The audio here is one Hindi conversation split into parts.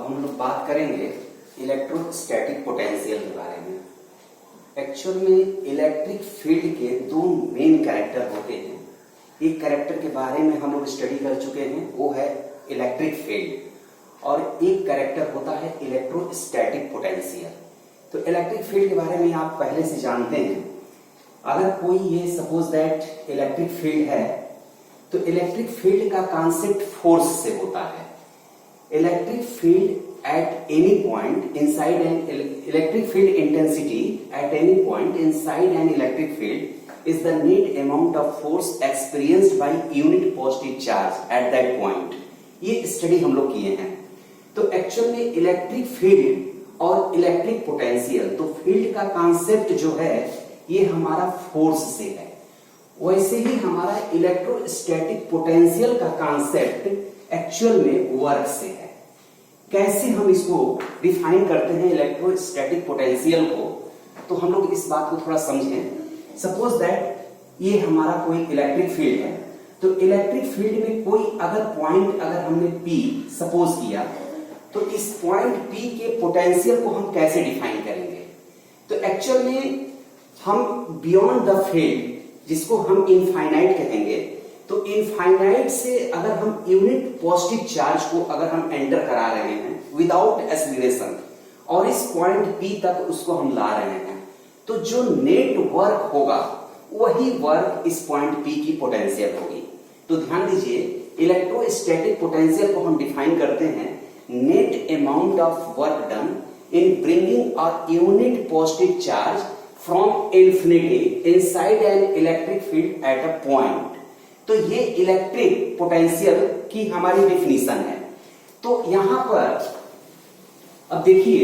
अब हम लोग बात करेंगे इलेक्ट्रोस्टैटिक पोटेंशियल के बारे में। एक्चुअल में इलेक्ट्रिक फील्ड के दो मेन कैरेक्टर होते हैं। एक कैरेक्टर के बारे में हम लोग स्टडी कर चुके हैं, वो है इलेक्ट्रिक फील्ड, और एक कैरेक्टर होता है इलेक्ट्रोस्टैटिक पोटेंशियल। तो इलेक्ट्रिक फील्ड के बारे में आप पहले से जानते हैं। अगर कोई ये सपोज दैट इलेक्ट्रिक फील्ड है, तो इलेक्ट्रिक फील्ड का कॉन्सेप्ट फोर्स से होता है। Electric field at any point inside an electric field intensity at any point inside an electric field is the net amount of force experienced by unit positive charge at that point। ये स्टडी हम लोग किए हैं। तो एक्चुअल में इलेक्ट्रिक फील्ड और इलेक्ट्रिक पोटेंशियल, तो फील्ड का कॉन्सेप्ट जो है ये हमारा फोर्स से है, वैसे ही हमारा इलेक्ट्रोस्टैटिक पोटेंशियल का कॉन्सेप्ट एक्चुअल में वर्क से है। कैसे हम इसको डिफाइन करते हैं इलेक्ट्रोस्टैटिक पोटेंशियल को, तो हम लोग इस बात को थोड़ा समझें। सपोज दैट ये हमारा कोई इलेक्ट्रिक फील्ड है, तो इलेक्ट्रिक फील्ड में कोई अगर पॉइंट अगर हमने P सपोज किया, तो इस पॉइंट P के पोटेंशियल को हम कैसे डिफाइन करेंगे। तो एक्चुअल में हम बियॉन्ड द फील्ड, जिसको हम इनफाइनाइट कहेंगे, तो इनफाइनाइट से अगर हम यूनिट पॉजिटिव चार्ज को अगर हम एंटर करा रहे हैं विदाउट एक्सीलरेशन, और इस पॉइंट P तक उसको हम ला रहे हैं, तो जो नेट वर्क होगा वही वर्क इस पॉइंट P की पोटेंशियल होगी। तो ध्यान दीजिए, इलेक्ट्रोस्टैटिक पोटेंशियल को हम डिफाइन करते हैं net amount of work done in bringing a unit positive charge from infinity inside an electric field eight a point. तो ये इलेक्ट्रिक पोटेंशियल की हमारी डेफिनेशन है। तो यहां पर अब देखिए,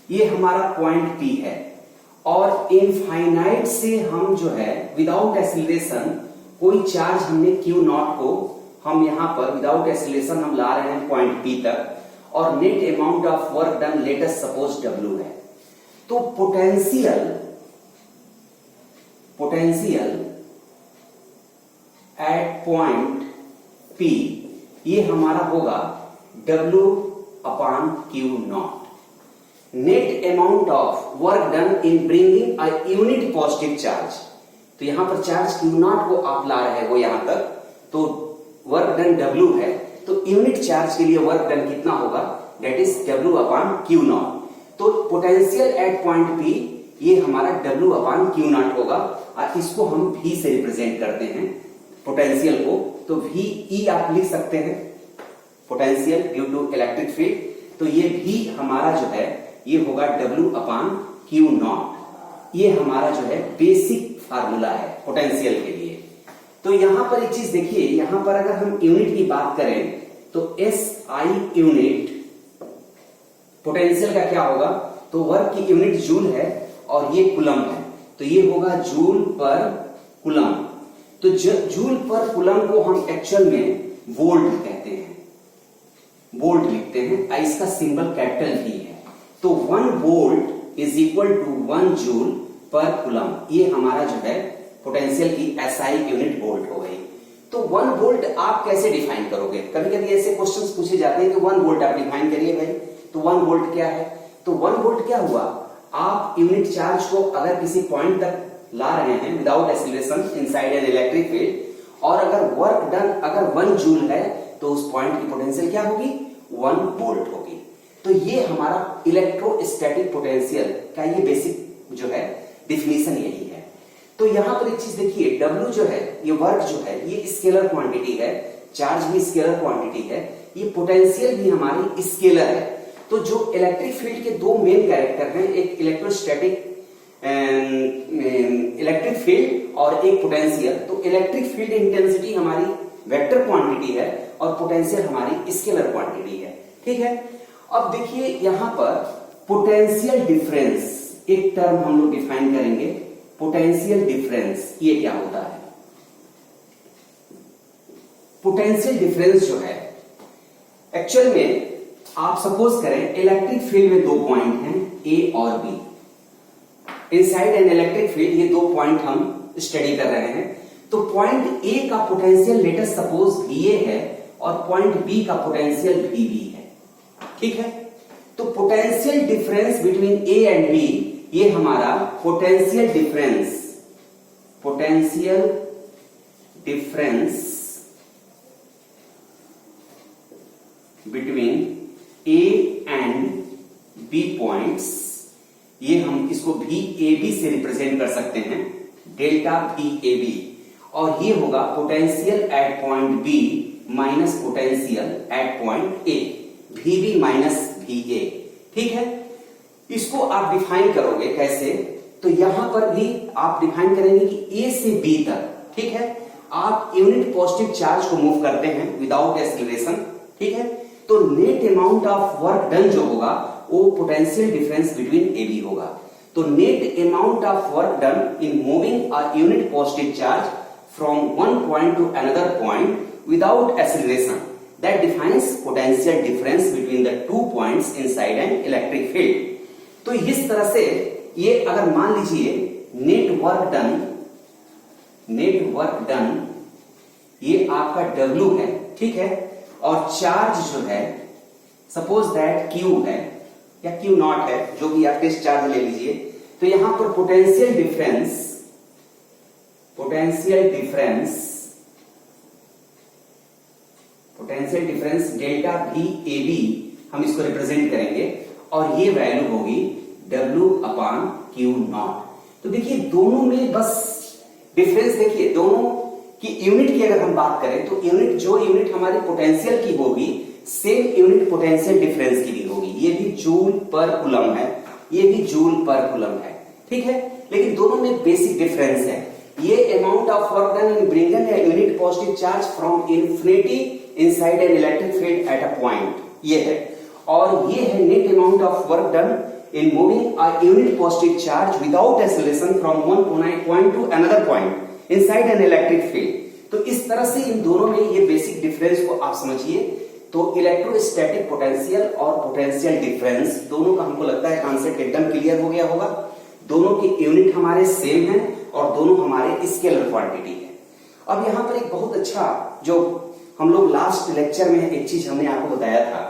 ये हमारा पॉइंट P है, और इनफाइनाइट से हम जो है विदाउट एक्सीलरेशन कोई चार्ज हमने Q नॉट को हम यहां पर विदाउट एक्सीलरेशन हम ला रहे हैं पॉइंट P तक, और net amount of work done late us suppose W है। तो पोटेंशियल एट पॉइंट P ये हमारा होगा W upon Q not. Net amount of work done in bringing a unit positive charge, तो यहां पर चार्ज Q नॉट को आप ला रहे हो यहां तक, तो वर्क डन W है, तो यूनिट चार्ज के लिए वर्क डन कितना होगा, that is W upon Q not. तो पोटेंशियल एट पॉइंट P ये हमारा W अपॉन Q नॉट होगा, और इसको हम V से रिप्रेजेंट करते हैं पोटेंशियल को। तो VE आप लिख सकते हैं, potential due to electric field. तो ये V हमारा जो है ये होगा W अपॉन Q नॉट। ये हमारा जो है बेसिक फार्मूला है पोटेंशियल के लिए। तो यहां पर एक चीज देखिए, यहां पर अगर हम यूनिट की बात करें तो SI यूनिट पोटेंशियल का क्या होगा, तो वर्क की यूनिट जूल है और ये कूलम है, तो ये होगा जूल पर कूलम। तो जूल पर कूलम को हम एक्चुअल में वोल्ट कहते हैं, वोल्ट लिखते हैं, इसका सिंबल कैपिटल V है। तो 1 volt is equal to 1 joule per coulomb. ये हमारा जो है पोटेंशियल की SI यूनिट वोल्ट हो गई। तो 1 वोल्ट आप कैसे डिफाइन करोगे, कभी कभी ऐसे क्वेश्चंस पूछे जाते हैं कि 1 वोल्ट आप डिफाइन करिए भाई। तो 1 वोल्ट क्या है, तो 1 वोल्ट क्या हुआ, आप यूनिट चार्ज को अगर किसी पॉइंट तक ला रहे हैं without acceleration inside an electric field, और अगर वर्क डन अगर 1 जूल है, तो उस पॉइंट की पोटेंशियल क्या होगी, 1 वोल्ट होगी। तो ये हमारा इलेक्ट्रोस्टैटिक पोटेंशियल का ये बेसिक जो है डिफिनेशन यही है। तो यहां पर एक चीज देखिए, W जो है ये वर्क जो है ये स्केलर क्वांटिटी है, चार्ज भी स्केलर क्वांटिटी है, ये पोटेंशियल भी हमारी स्केलर है। तो जो इलेक्ट्रिक फील्ड के दो मेन कैरेक्टर हैं, एक इलेक्ट्रोस्टैटिक इलेक्ट्रिक फील्ड और एक पोटेंशियल। तो इलेक्ट्रिक फील्ड इंटेंसिटी हमारी वेक्टर क्वांटिटी है और पोटेंशियल हमारी स्केलर क्वांटिटी है, ठीक है। अब देखिए यहां पर पोटेंशियल डिफरेंस एक टर्म हम लोग डिफाइन करेंगे, पोटेंशियल डिफरेंस ये क्या होता है। पोटेंशियल डिफरेंस जो है एक्चुअल में आप सपोज करें इलेक्ट्रिक फील्ड में 2 पॉइंट हैं A और B। Inside an electric field ये 2 पॉइंट हम स्टडी कर रहे हैं। तो पॉइंट ए का potential let us suppose VA है और पॉइंट बी का पोटेंशियल VB है। ठीक है। तो potential difference between A and B, ये हमारा potential difference between A and B points, ये हम इसको भी ए बी से रिप्रेजेंट कर सकते हैं, डेल्टा भी ए बी, और ये होगा potential at point B minus potential at point A, भी बी माइनस भी ए। ठीक है, इसको आप डिफाइन करोगे कैसे, तो यहां पर भी आप डिफाइन करेंगे कि ए से बी तक, ठीक है, आप यूनिट पॉजिटिव चार्ज को मूव करते हैं विदाउट एक्सीलरेशन। ठीक है, तो net amount of work done जो होगा वो potential difference between A B होगा। तो net amount of work done in moving a unit positive charge from one point to another point without acceleration, that defines potential difference between the two points inside an electric field. तो इस तरह से ये अगर मान लीजिए नेट वर्क डन ये आपका W है, ठीक है, और चार्ज जो है सपोज दैट Q है या Q नॉट है, जो भी आप टेस्ट चार्ज ले लीजिए, तो यहां पर पोटेंशियल डिफरेंस डेल्टा भी ए बी हम इसको रिप्रेजेंट करेंगे, और ये वैल्यू होगी W अपॉन Q नॉट। तो देखिए दोनों में बस डिफरेंस देखिए, दोनों की यूनिट की अगर हम बात करें तो यूनिट हमारी पोटेंशियल की होगी सेम यूनिट पोटेंशियल डिफरेंस की भी होगी, ये भी जूल पर कूलम है, ये भी जूल पर कूलम है। ठीक है, लेकिन दोनों में बेसिक डिफरेंस है। ये amount of work done in bringing a unit positive charge from infinity inside an electric field eight a point, ये है, और ये है net amount of work done in moving a unit positive charge without acceleration from one point to another point inside an electric field। तो इस तरह से इन दोनों में ये बेसिक डिफरेंस को आप समझिए। तो इलेक्ट्रोस्टैटिक पोटेंशियल और पोटेंशियल डिफरेंस दोनों का हमको लगता है कॉन्सेप्ट एकदम क्लियर हो गया होगा। दोनों की यूनिट हमारे सेम है और दोनों हमारे स्केलर क्वांटिटी है। अब यहां पर एक बहुत अच्छा जो हम लोग लास्ट लेक्चर में एक चीज हमने आपको बताया था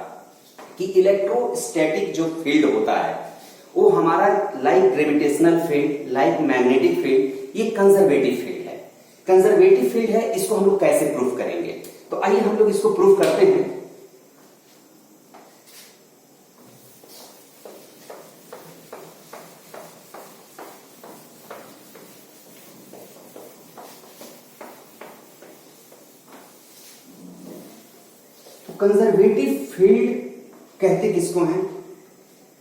कि इलेक्ट्रोस्टैटिक जो फील्ड होता है वो हमारा like gravitational field, like magnetic field, ये कंजर्वेटिव फील्ड है। कंजर्वेटिव फील्ड है, इसको हम लोग कैसे प्रूफ करेंगे, तो आइए हम लोग इसको प्रूफ करते हैं। तो कंजर्वेटिव फील्ड कहते किसको हैं,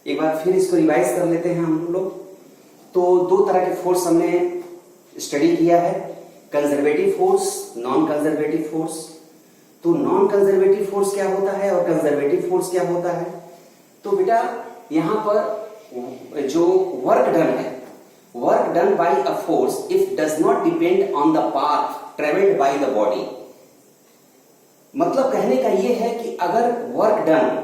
एक बार फिर इसको रिवाइज कर लेते हैं हम लोग। तो दो तरह के फोर्स हमने स्टडी किया है, conservative force, non conservative force. तो नॉन कंजर्वेटिव फोर्स क्या होता है और कंजर्वेटिव फोर्स क्या होता है। तो बेटा यहां पर जो वर्क डन है, work done bye a force if does not depend on the path travelled by the body. मतलब कहने का यह है कि अगर वर्क डन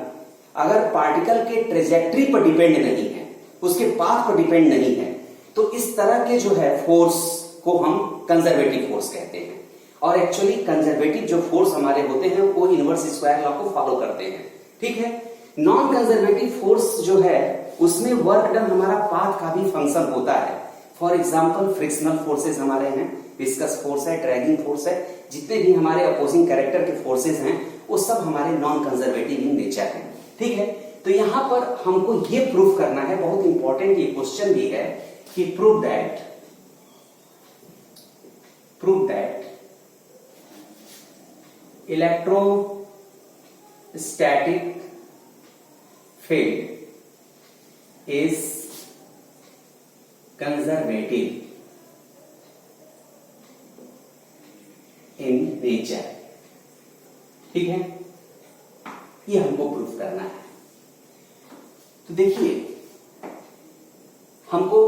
अगर पार्टिकल के ट्रेजेक्ट्री पर डिपेंड नहीं है, उसके पाथ पर डिपेंड नहीं है, तो इस तरह के जो है फोर्स को हम कंजर्वेटिव फोर्स कहते हैं। और एक्चुअली कंजर्वेटिव जो फोर्स हमारे होते हैं वो इनवर्स स्क्वायर लॉ को फॉलो करते हैं। ठीक है, नॉन कंजर्वेटिव फोर्स जो है उसमें वर्क डन हमारा पाथ का भी फंक्शन होता है। फॉर एग्जाम्पल फ्रिक्शनल फोर्सेस हमारे हैं, विस्कस फोर्स है, ड्रैगिंग फोर्स है, जितने भी हमारे अपोजिंग कैरेक्टर के फोर्सेस हैं वो सब हमारे नॉन कंजर्वेटिव इन नेचर है। ठीक है, तो यहां पर हमको ये प्रूफ करना है, बहुत इंपॉर्टेंट ये क्वेश्चन भी है कि prove that electrostatic field is conservative in nature. ठीक है, ये हमको प्रूफ करना है। तो देखिए हमको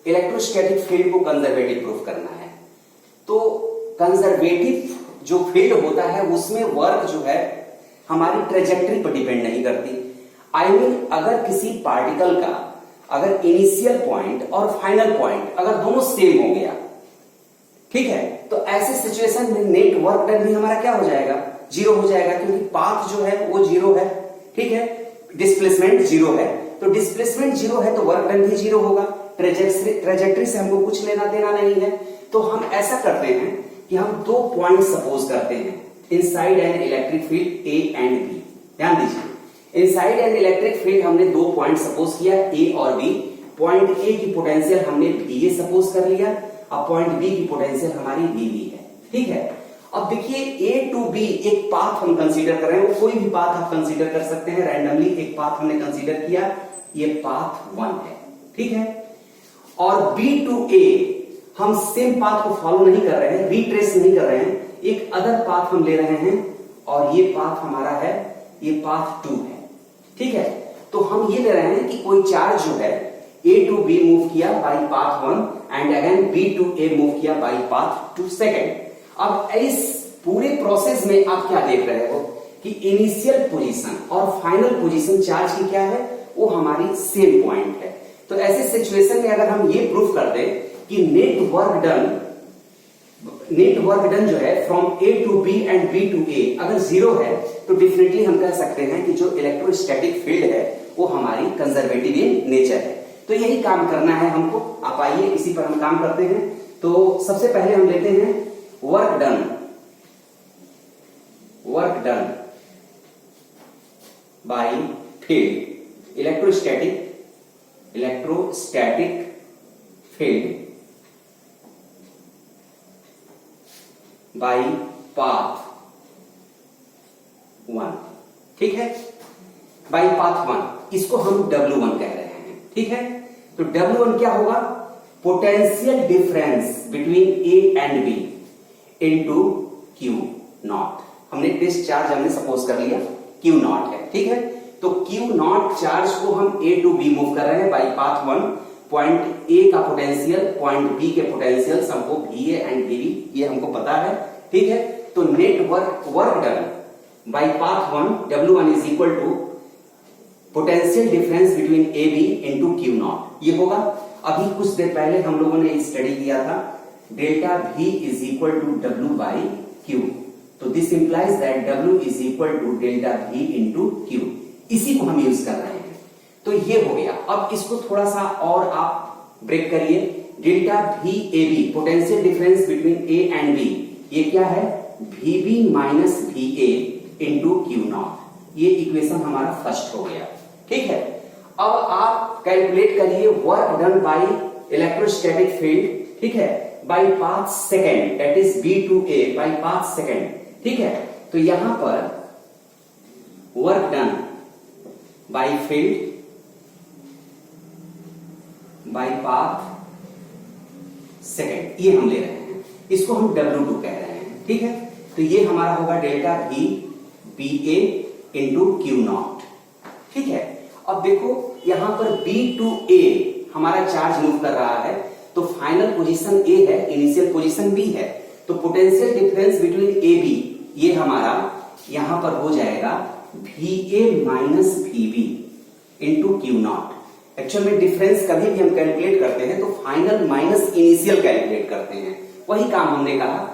इलेक्ट्रोस्टैटिक फील्ड को कंजर्वेटिव प्रूफ करना है। तो कंजर्वेटिव जो फील्ड होता है उसमें वर्क जो है हमारी ट्रेजेक्टरी पर डिपेंड नहीं करती। आई मीन अगर किसी पार्टिकल का अगर इनिशियल पॉइंट और फाइनल पॉइंट अगर दोनों सेम हो गया, ठीक है, तो ऐसे सिचुएशन में नेट वर्क डन भी हमारा क्या हो जाएगा, जीरो हो जाएगा, क्योंकि पाथ जो है वो जीरो है। ठीक है, डिस्प्लेसमेंट जीरो है, तो डिस्प्लेसमेंट जीरो है तो वर्क डन भी जीरो होगा। ट्रेजेक्टरी से हमको कुछ लेना देना नहीं है, तो हम ऐसा करते हैं कि हम 2 पॉइंट सपोज करते हैं inside an electric field A and B. ध्यान दीजिए, इनसाइड एन इलेक्ट्रिक फील्ड हमने 2 पॉइंट सपोज किया ए और बी। पॉइंट ए की पोटेंशियल हमने VA सपोज कर लिया, अब पॉइंट बी की पोटेंशियल हमारी VB है। ठीक है, अब देखिए A टू B एक पाथ हम कंसीडर कर रहे हैं, वो कोई भी पाथ आप कंसीडर कर सकते हैं रैंडमली। एक पाथ हमने कंसीडर किया, ये पाथ 1 है। ठीक है, और B टू A हम सेम पाथ को फॉलो नहीं कर रहे हैं, रिट्रेस नहीं कर रहे हैं, एक अदर पाथ हम ले रहे हैं और ये पाथ हमारा है, ये पाथ 2 है। ठीक है, तो हम ये ले रहे हैं कि कोई चार्ज जो है A टू B मूव किया by path 1 and again B to A move किया बाई पाथ 2 सेकेंड। अब इस पूरे प्रोसेस में आप क्या देख रहे हो कि इनिशियल पोजीशन और फाइनल पोजीशन चार्ज की क्या है, वो हमारी सेम पॉइंट है। तो ऐसे सिचुएशन में अगर हम ये प्रूफ कर दें कि नेट वर्क डन जो है from A to B and B to A अगर जीरो है, तो डेफिनेटली हम कह सकते हैं कि जो इलेक्ट्रोस्टैटिक फील्ड है वो हमारी कंजर्वेटिव इन नेचर है। तो यही काम करना है हमको। आप आइए इसी पर हम काम करते हैं। तो सबसे पहले हम लेते हैं work done by field, electrostatic field by path 1। ठीक है, बाय पाथ 1, इसको हम W1 कह रहे हैं। ठीक है, तो W1 क्या होगा, potential difference between A and B into Q0। हमने टेस्ट चार्ज हमने सपोज कर लिया Q0 है। ठीक है, तो Q0 चार्ज को हम A टू B मूव कर रहे हैं बाई पाथ 1। पॉइंट A का पोटेंशियल, पॉइंट B के पोटेंशियल हमको VA एंड VB ये हमको पता है। ठीक है, तो net work done by path 1 W1 is equal to potential difference between AB into Q0 ये होगा। अभी कुछ देर पहले हम लोगों ने स्टडी किया था delta V is equal to W by Q, तो this implies that W is equal to delta V into Q। इसी को हम यूज कर रहे हैं, तो ये हो गया। अब इसको थोड़ा सा और आप ब्रेक करिए। Delta VAB potential difference between A and B ये क्या है, VB minus VA into Q0। ये इक्वेशन हमारा फर्स्ट हो गया। ठीक है, अब आप कैलकुलेट करिए work done by electrostatic field. ठीक है, by path second that is B to A by path second. ठीक है, तो यहां पर work done by field by path second ये हम ले रहे हैं, इसको हम W2 कह रहे हैं। ठीक है, तो ये हमारा होगा delta V BA into Q0। ठीक है, अब देखो यहां पर B टू A हमारा चार्ज मूव कर रहा है, तो फाइनल पोजीशन A है, इनिशियल पोजीशन B है, तो पोटेंशियल डिफरेंस बिटवीन AB ये हमारा यहां पर हो जाएगा VA minus VB into Q0। Actual में डिफरेंस कभी भी हम कैलकुलेट करते हैं तो फाइनल माइनस इनिशियल कैलकुलेट करते हैं, वही काम हमने कहा।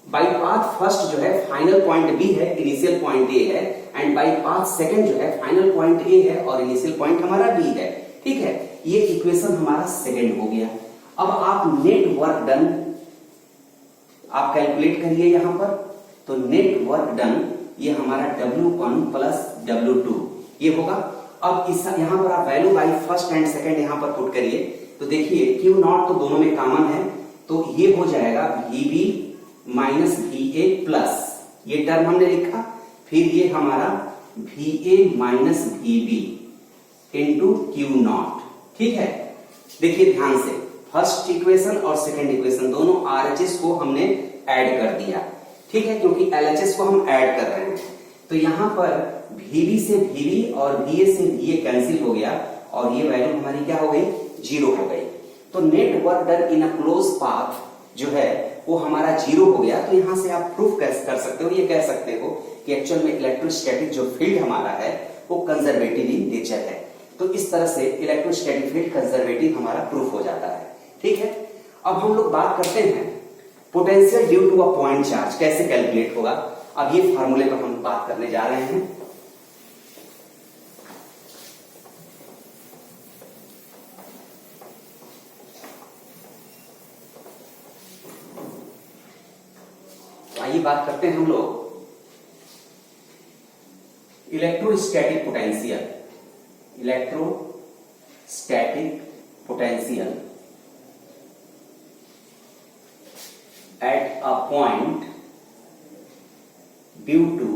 बाई पाथ फर्स्ट जो है फाइनल पॉइंट B है, इनिशियल पॉइंट A है, एंड बाई पाथ सेकंड जो है फाइनल पॉइंट A है और इनिशियल पॉइंट हमारा B है। ठीक है, ये इक्वेशन हमारा सेकंड हो गया। अब आप नेट वर्क डन आप कैलकुलेट करिए यहां पर, तो नेट वर्क डन ये हमारा W1 प्लस W2 ये होगा। अब इस यहां पर आप value by first and second यहां पर पुट करिए, तो देखिए Q0 तो दोनों में कॉमन है, तो ये हो जाएगा VB माइनस VA प्लस ये टर्म हमने लिखा, फिर ये हमारा VA minus VB into Q0। ठीक है, देखिए ध्यान से, फर्स्ट इक्वेशन और सेकंड इक्वेशन दोनों RHS को हमने ऐड कर दिया। ठीक है, क्योंकि LHS को हम ऐड कर रहे हैं, तो यहां पर VB से VB और VA से VA कैंसिल हो गया और ये वैल्यू हमारी क्या हो गई, 0 हो गई। तो net work done in a close path जो है वो हमारा 0 हो गया। तो यहां से आप प्रूफ कर सकते हो, ये कह सकते हो कि एक्चुअल में इलेक्ट्रोस्टैटिक जो फील्ड हमारा है वो कंजर्वेटिव इन नेचर है। तो इस तरह से इलेक्ट्रोस्टैटिक फील्ड कंजर्वेटिव हमारा प्रूफ हो जाता है। ठीक है, अब हम लोग बात करते हैं potential due to a point charge कैसे कैलकुलेट होगा। अब ये फार्मूले पर हम बात करने जा रहे हैं। आइए बात करते हैं हम लोग electrostatic potential. Electrostatic potential at a point due to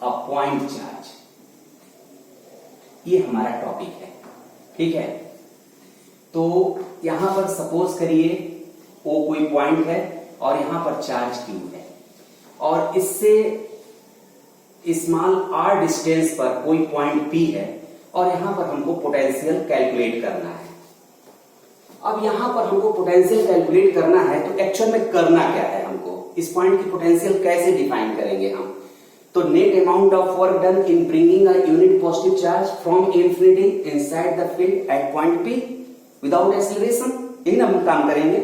a point charge, ये हमारा टॉपिक है। ठीक है, तो यहां पर सपोज करिए ओ कोई पॉइंट है और यहां पर चार्ज Q है और इससे स्मॉल r डिस्टेंस पर कोई पॉइंट P है और यहां पर हमको पोटेंशियल कैलकुलेट करना है। अब यहां पर हमको पोटेंशियल कैलकुलेट करना है तो एक्चुअल में करना क्या है, हमको इस पॉइंट की पोटेंशियल कैसे डिफाइन करेंगे हम? तो net amount of work done in bringing a unit positive charge from infinity inside the field at point P without acceleration, यही हम काम करेंगे।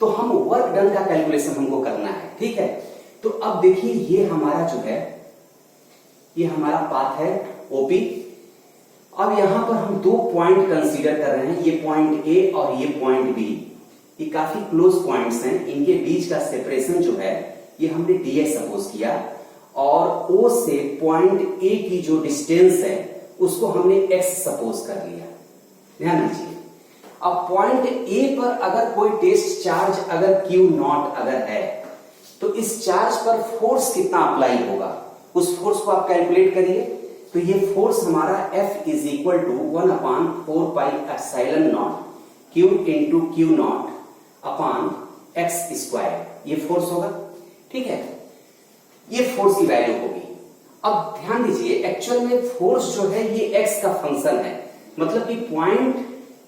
तो हम वर्क डन का कैलकुलेशन हमको करना है। ठीक है, तो अब देखिए ये हमारा जो है ये हमारा पाथ है ओपी। अब यहां पर हम दो पॉइंट कंसीडर कर रहे हैं, ये पॉइंट ए और ये पॉइंट बी। ये काफी क्लोज पॉइंट्स हैं, इनके बीच का सेपरेशन जो है ये हमने ds सपोज किया और o से पॉइंट ए की जो डिस्टेंस है उसको हमने x सपोज कर लिया। ध्यान दीजिए, अब पॉइंट ए पर अगर कोई टेस्ट चार्ज अगर Q0 अगर है तो इस चार्ज पर फोर्स कितना अप्लाई होगा, उस फोर्स को आप कैलकुलेट करिए। तो ये फोर्स हमारा F is equal to 1/4πε0 Q into Q0 upon x square, ये फोर्स होगा। ठीक है, ये फोर्स की वैल्यू होगी। अब ध्यान दीजिए, एक्चुअल में फोर्स जो है ये x का फंक्शन है, मतलब कि पॉइंट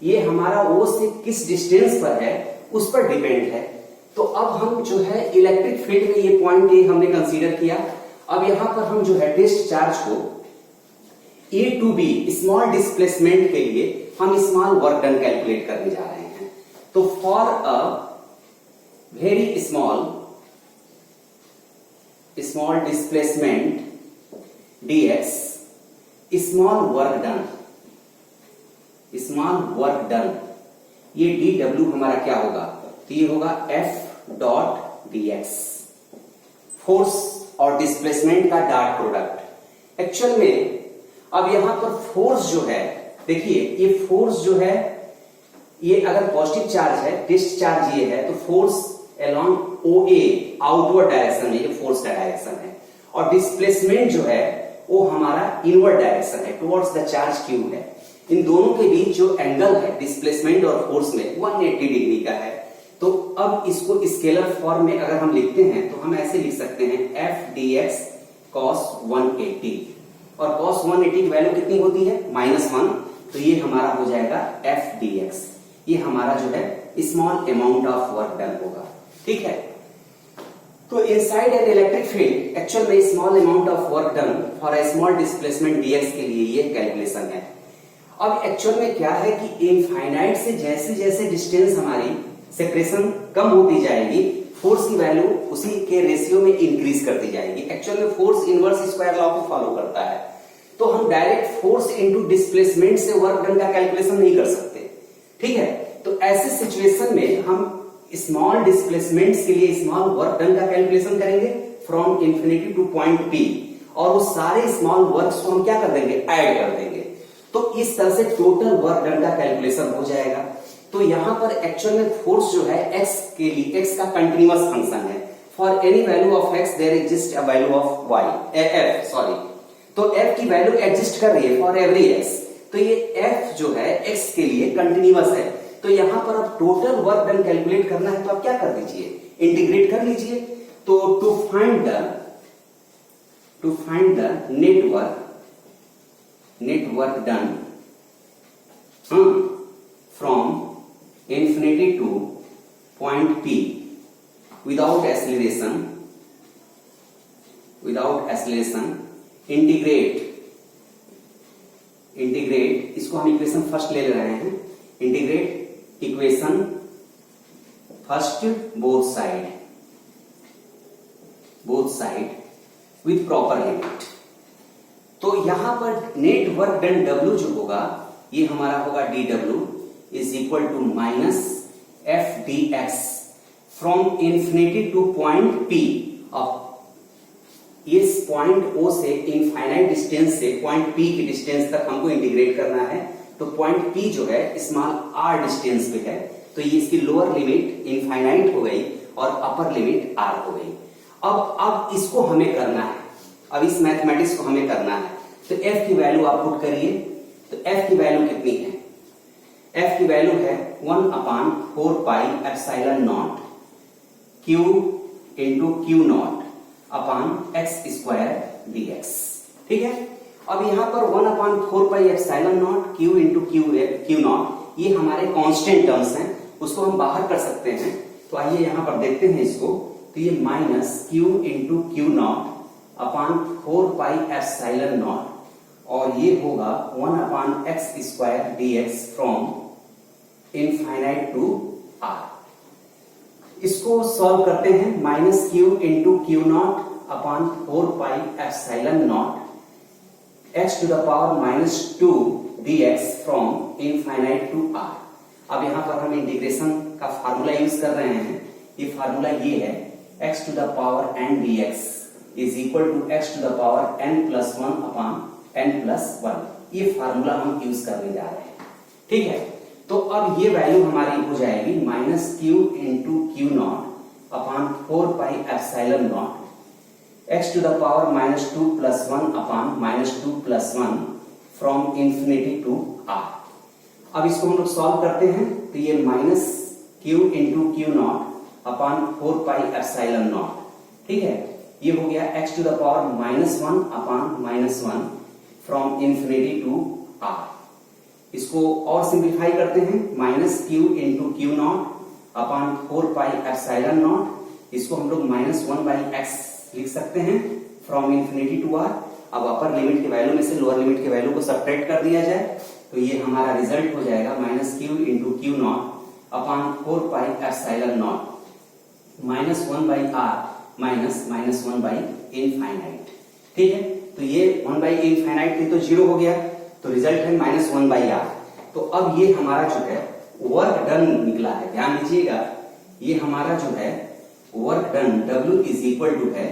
ये हमारा O से किस डिस्टेंस पर है उस पर डिपेंड है। तो अब हम जो है इलेक्ट्रिक फील्ड में ये पॉइंट ए हमने कंसीडर किया। अब यहां पर हम जो है टेस्ट चार्ज को A to B small displacement के लिए हम स्मॉल वर्क डन कैलकुलेट करने जा रहे हैं। तो for a very small displacement dx small work done, ये dw हमारा क्या होगा, तो ये होगा F डॉट dx, फोर्स और डिस्प्लेसमेंट का डॉट प्रोडक्ट। एक्चुअल में अब यहां पर फोर्स जो है, देखिए ये फोर्स जो है ये अगर पॉजिटिव चार्ज है, टेस्ट चार्ज ये है, तो force along OA outward direction है, ये फोर्स का डायरेक्शन है। और डिस्प्लेसमेंट जो है वो हमारा इनवर्ड डायरेक्शन है, टुवर्ड्स द चार्ज Q है। इन दोनों के बीच जो एंगल है डिस्प्लेसमेंट और फोर्स में 180 डिग्री का है। तो अब इसको स्केलर फॉर्म में अगर हम लिखते हैं तो हम ऐसे लिख सकते हैं F dx cos 180, और cos 180 की वैल्यू कितनी होती है, -1, तो ये हमारा हो जाएगा F dx। ये हमारा जो है small amount of work done होगा। ठीक है, तो inside an electric field actual में small amount of work done for a small displacement dx के लिए ये कैलकुलेशन है। अब एक्चुअल में क्या है कि इनफाइनाइट से जैसे जैसे डिस्टेंस हमारी सेपरेशन कम होती जाएगी, फोर्स की वैल्यू उसी के रेशियो में इंक्रीज करती जाएगी। एक्चुअल में फोर्स इनवर्स स्क्वायर लॉ को फॉलो करता है, तो हम डायरेक्ट फोर्स इनटू डिस्प्लेसमेंट से वर्क डन का कैलकुलेशन नहीं कर सकते। ठीक है, तो ऐसे सिचुएशन में हम स्मॉल डिस्प्लेसमेंट्स के लिए स्मॉल वर्क डन का कैलकुलेशन करेंगे from infinity to point P, और वो सारे स्मॉल वर्क्स को हम क्या कर देंगे, ऐड कर देंगे। तो इस तरह से टोटल वर्क डन का कैलकुलेशन हो जाएगा। तो यहां पर एक्चुअल में फोर्स जो है x के लिए, x का कंटिन्यूअस फंक्शन है। For any value of x there exist a value of y, तो f की वैल्यू एग्जिस्ट कर रही है फॉर एवरी x। तो ये f जो है x के लिए कंटिन्यूअस है। तो यहां पर अब टोटल वर्क डन कैलकुलेट करना है, तो आप क्या कर दीजिए, इंटीग्रेट कर लीजिए। तो to find the net work done from infinity to point P without acceleration, integrate इसको हम इक्वेशन फर्स्ट ले रहे हैं, integrate equation first both side with proper limit. तो यहां पर नेट वर्क डन W जो होगा ये हमारा होगा dW is equal to minus F dx from infinity to point P। अब इस पॉइंट O से इनफाइनाइट डिस्टेंस से पॉइंट P की डिस्टेंस तक हमको इंटीग्रेट करना है। तो पॉइंट P जो है स्मॉल r डिस्टेंस पे है, तो ये इसकी लोअर लिमिट इनफाइनाइट हो गई और अपर लिमिट r हो गई। अब इसको हमें करना है, अब इस मैथमेटिक्स को हमें करना है। तो f की वैल्यू आप पुट करिए। तो f की वैल्यू कितनी है? f की वैल्यू है 1/4 pi epsilon naught q into Q not upon x square dx। ठीक है। अब यहां पर 1/4 pi epsilon naught q into Q not, ये हमारे कांस्टेंट टर्म्स हैं, उसको हम बाहर कर सकते हैं। तो आइए यहां पर देखते हैं इसको। तो ये minus q into Q not upon 4 pi epsilon naught, और ये होगा 1/x square dx from infinite to r। इसको सॉल्व करते हैं। Minus Q into Q not upon 4 pi epsilon naught x to the power -2 dx from infinite to r। अब यहां पर हम इंटीग्रेशन का फार्मूला यूज कर रहे हैं। ये फार्मूला ये है, x to the power n dx is equal to x to the power n+1 upon n+1। ये फार्मूला हम यूज करने जा रहे हैं। ठीक है। तो अब ये वैल्यू हमारी हो जाएगी minus Q into Q not upon 4 pi epsilon naught x to the power -2 + 1 upon -2 + 1 from infinity to r। अब इसको हम लोग सॉल्व करते हैं। तो ये minus Q into Q not upon 4 pi epsilon naught. ठीक है। ये हो गया x to the power -1 upon -1 from infinity to r। इसको और सिंप्लीफाई करते हैं। Minus Q into Q not upon 4 pi epsilon naught, इसको हम लोग -1/x लिख सकते हैं फ्रॉम इंफिनिटी टू r। अब अपर लिमिट के वैल्यू में से लोअर लिमिट के वैल्यू को सब्ट्रैक्ट कर दिया जाए, तो ये हमारा रिजल्ट हो जाएगा minus Q into Q not upon 4 pi epsilon not -1/r minus 1/इनफाइनाइट। ठीक है। तो ये 1/इनफाइनाइट तो 0 हो गया, तो रिजल्ट है -1/r। तो अब ये हमारा जो है वर्क डन निकला है। ध्यान दीजिएगा, ये हमारा जो है work done W is equal to है,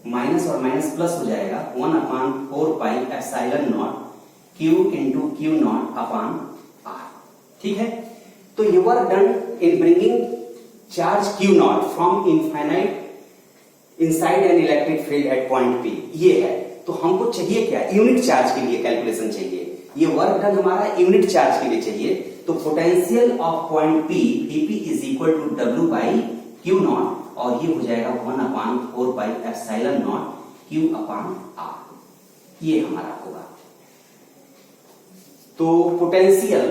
माइनस और माइनस प्लस हो जाएगा 1/4 pi epsilon naught Q into Q not upon r। ठीक है। तो ये work done in bringing charge Q naught from infinite inside an electric field at point P, ये है। तो हमको चाहिए क्या? यूनिट चार्ज के लिए कैलकुलेशन चाहिए। ये वर्क डन हमारा यूनिट चार्ज के लिए चाहिए। तो potential of point P dP is equal to W by Q naught, और ये हो जाएगा 1/4 pi epsilon naught Q upon r। ये हमारा होगा। तो potential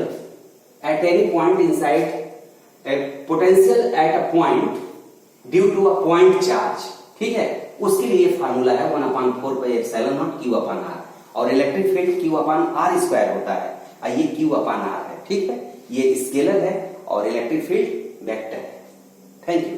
at any point inside, potential at a point due to a point charge. ठीक है। उसके लिए फार्मूला है 1/4 pi epsilon naught Q upon r, और electric field Q upon r square होता है। ये Q अपॉन r है। ठीक है। ये स्केलर है और इलेक्ट्रिक फील्ड वेक्टर है। Thank you.